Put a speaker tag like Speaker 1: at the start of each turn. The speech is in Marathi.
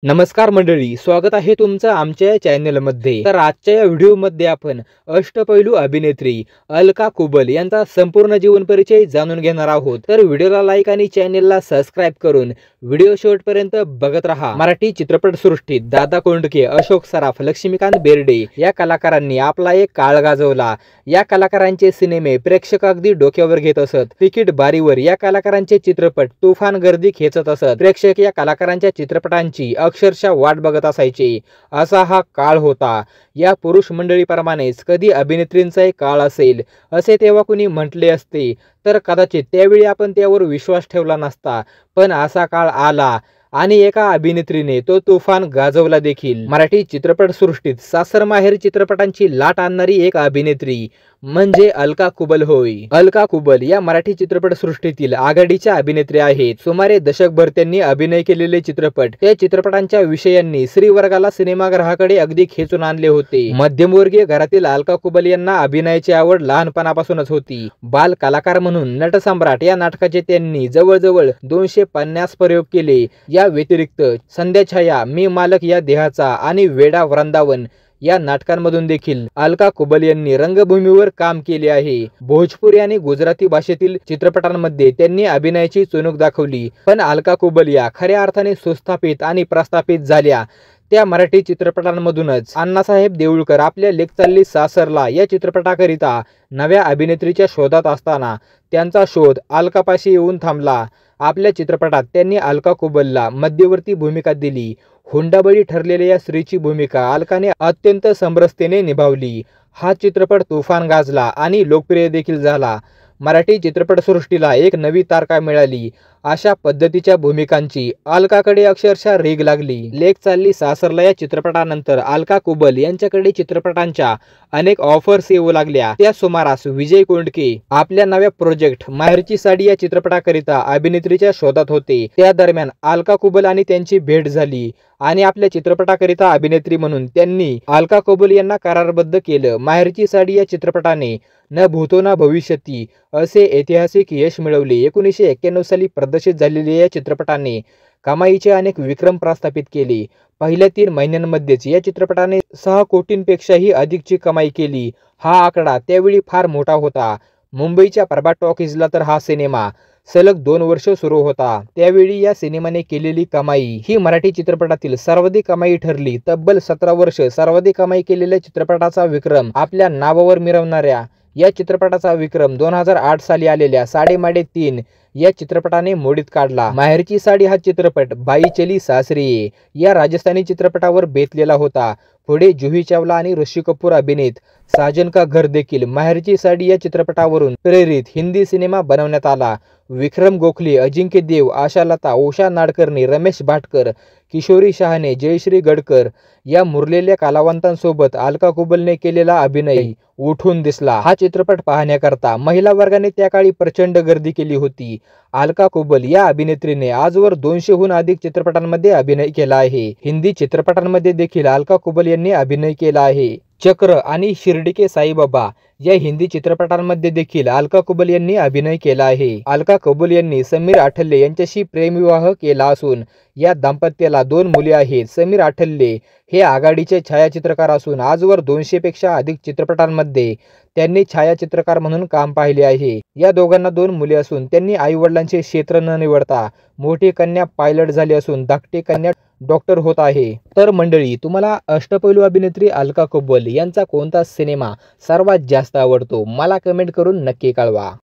Speaker 1: नमस्कार मंडळी, स्वागत आहे तुमचं आमच्या चॅनलमध्ये। तर आजच्या या व्हिडिओमध्ये आपण अष्टपैलू अभिनेत्री अलका कुबल यांचा संपूर्ण जीवन परिचय जाणून घेणार आहोत। तर व्हिडिओला लाईक आणि चॅनलला सबस्क्राइब करून व्हिडिओ शेवटपर्यंत बघत राहा। मराठी चित्रपट सृष्टीत दादा कोंडके, अशोक सराफ, लक्ष्मीकांत बेर्डे या कलाकारांनी आपला एक काळ गाजवला। या कलाकारांचे सिनेमे प्रेक्षक अगदी डोक्यावर घेत असत। तिकीट बारीवर या कलाकारांचे चित्रपट तुफान गर्दी खेचत असत। प्रेक्षक या कलाकारांच्या चित्रपटांची अक्षरशः वाट बघत असायचे। असा हा काळ होता। या पुरुष मंडळीप्रमाणेच कधी अभिनेत्रींचा काळ असेल असे तेव्हा कुणी म्हटले असते तर कदाचित त्यावेळी आपण त्यावर विश्वास ठेवला नसता। पण असा काळ आला आणि एका अभिनेत्रीने तो तुफान गाजवला देखील। मराठी चित्रपट सृष्टीत सासर माहेर चित्रपटांची लाट आणणारी एक अभिनेत्री म्हणजे अलका कुबल होय। अलका कुबल या मराठी चित्रपट सृष्टीतील आघाडीच्या अभिनेत्री आहेत। सुमारे दशकभर त्यांनी अभिनय केलेले चित्रपट, त्या चित्रपटांच्या विषयांनी श्रीवर्गाला सिनेमागृहाकडे अगदी खेचून आणले होते। मध्यमवर्गीय घरातील अलका कुबल यांना अभिनयाची आवड लहानपणापासूनच होती। बाल कलाकार म्हणून नटसम्राट या नाटकाचे त्यांनी जवळजवळ 250 प्रयोग केले। या व्यतिरिक्त संध्याछाया, मी मालक या देहाचा आणि वेडा वृंदावन या नाटकांमधून देखील अलका कुबल यांनी रंगभूमीवर काम केले आहे। भोजपुरी आणि गुजराती भाषेतील चित्रपटांमध्ये त्यांनी अभिनयाची चुणूक दाखवली। पण अलका कुबल या खऱ्या अर्थाने सुस्थापित आणि प्रस्थापित झाल्या त्या मराठी चित्रपटांमधूनच। अण्णासाहेब देऊळकर आपल्या लेक चालली सासरला या चित्रपटाकरिता नव्या अभिनेत्रीच्या शोधात असताना त्यांचा शोध अलकापाशी येऊन थांबला। आपल्या चित्रपटात त्यांनी अलका कुबलला मध्यवर्ती भूमिका दिली। हुंडाबळी ठरलेल्या या स्त्रीची भूमिका अलकाने अत्यंत समरसतेने निभावली। हा चित्रपट तुफान गाजला आणि लोकप्रिय देखील झाला। मराठी चित्रपटसृष्टीला एक नवी तारका मिळाली। अशा पद्धतीच्या भूमिकांची अलकाकडे अक्षरशः रेग लागली। लेक चालली सासरला या चित्रपटानंतर अलका कुबल यांच्याकडे चित्रपटांच्या अनेक ऑफर्स येऊ लागल्या। त्या सुमारास विजय कोंडके आपल्या नव्या प्रोजेक्ट माहेरची साडी या चित्रपटाकरिता अभिनेत्रीच्या शोधात होते। त्या दरम्यान अलका कुबल आणि त्यांची भेट झाली आणि आपल्या चित्रपटाकरिता अभिनेत्री म्हणून त्यांनी अलका कुबल यांना करारबद्ध केलं। माहेरची साडी या चित्रपटाने न भूतो न भविष्यती असे ऐतिहासिक यश मिळवले। 1991 साली प्रदर्शित झालेल्या या चित्रपटाने कमाईचे अनेक विक्रम प्रस्थापित केले। पहिल्या 3 महिन्यांमध्येच या चित्रपटाने 6 कोटींपेक्षाही अधिकची कमाई केली। हा आकडा त्यावेळी फार मोठा होता। मुंबईच्या प्रभात टॉकीजला तर हा सिनेमा सलग 2 वर्ष सुरू होता। त्यावेळी या सिनेमाने केलेली कमाई ही मराठी चित्रपटातील सर्वाधिक कमाई ठरली। तब्बल 17 वर्ष सर्वाधिक कमाई केलेल्या चित्रपटाचा विक्रम आपल्या नावावर मिरवणाऱ्या या चित्रपटाचा विक्रम 2008 साली आलेल्या साडेमाडे 3 या चित्रपटाने मोडीत काढला। माहेरची साडी हा चित्रपट बाई चली सासरी या राजस्थानी चित्रपटावर बेतलेला होता। पुढे जुही चावला आणि ऋषी कपूर अभिनीत साजन का घर देखील माहेरची साडी या चित्रपटावरून प्रेरित हिंदी सिनेमा बनवण्यात आला। विक्रम गोखले, अजिंक्य देव, आशालता, उषा नाडकर्णी, रमेश भाटकर, किशोरी शहाणे, जयश्री गडकर या मुरलेल्या कलावंतांसोबत अलका कुबलने केलेला अभिनय उठून दिसला। हा चित्रपट पाहण्याकरता महिला वर्गाने त्या काळी प्रचंड गर्दी केली होती। अलका कुबल या अभिनेत्रीने आजवर 200हून अधिक चित्रपटांमध्ये अभिनय केला आहे। हिंदी चित्रपटांमध्ये देखील अलका कुबल यांनी अभिनय केला आहे। चक्र आणि शिर्डी के साईबाबा या हिंदी चित्रपटांमध्ये देखील अलका कुबल यांनी अभिनय केला आहे। अलका कुबल यांनी समीर आठल्ये यांच्याशी प्रेमविवाह केला असून या दाम्पत्याला 2 मुले आहेत। समीर आठल्ये हे आघाडीचे छायाचित्रकार असून आजवर 200 पेक्षा अधिक चित्रपटांमध्ये त्यांनी छायाचित्रकार म्हणून काम पाहिले आहे। या दोघांना 2 मुले असून त्यांनी आईवडिलांचे क्षेत्र न निवडता मोठी कन्या पायलट झाली असून धाकटी कन्या डॉक्टर होत आहे। तर मंडळी, तुम्हाला अष्टपैलू अभिनेत्री अलका कुबल यांचा कोणता सिनेमा सर्वात जास्त आवडतो मला कमेंट करून नक्की कळवा।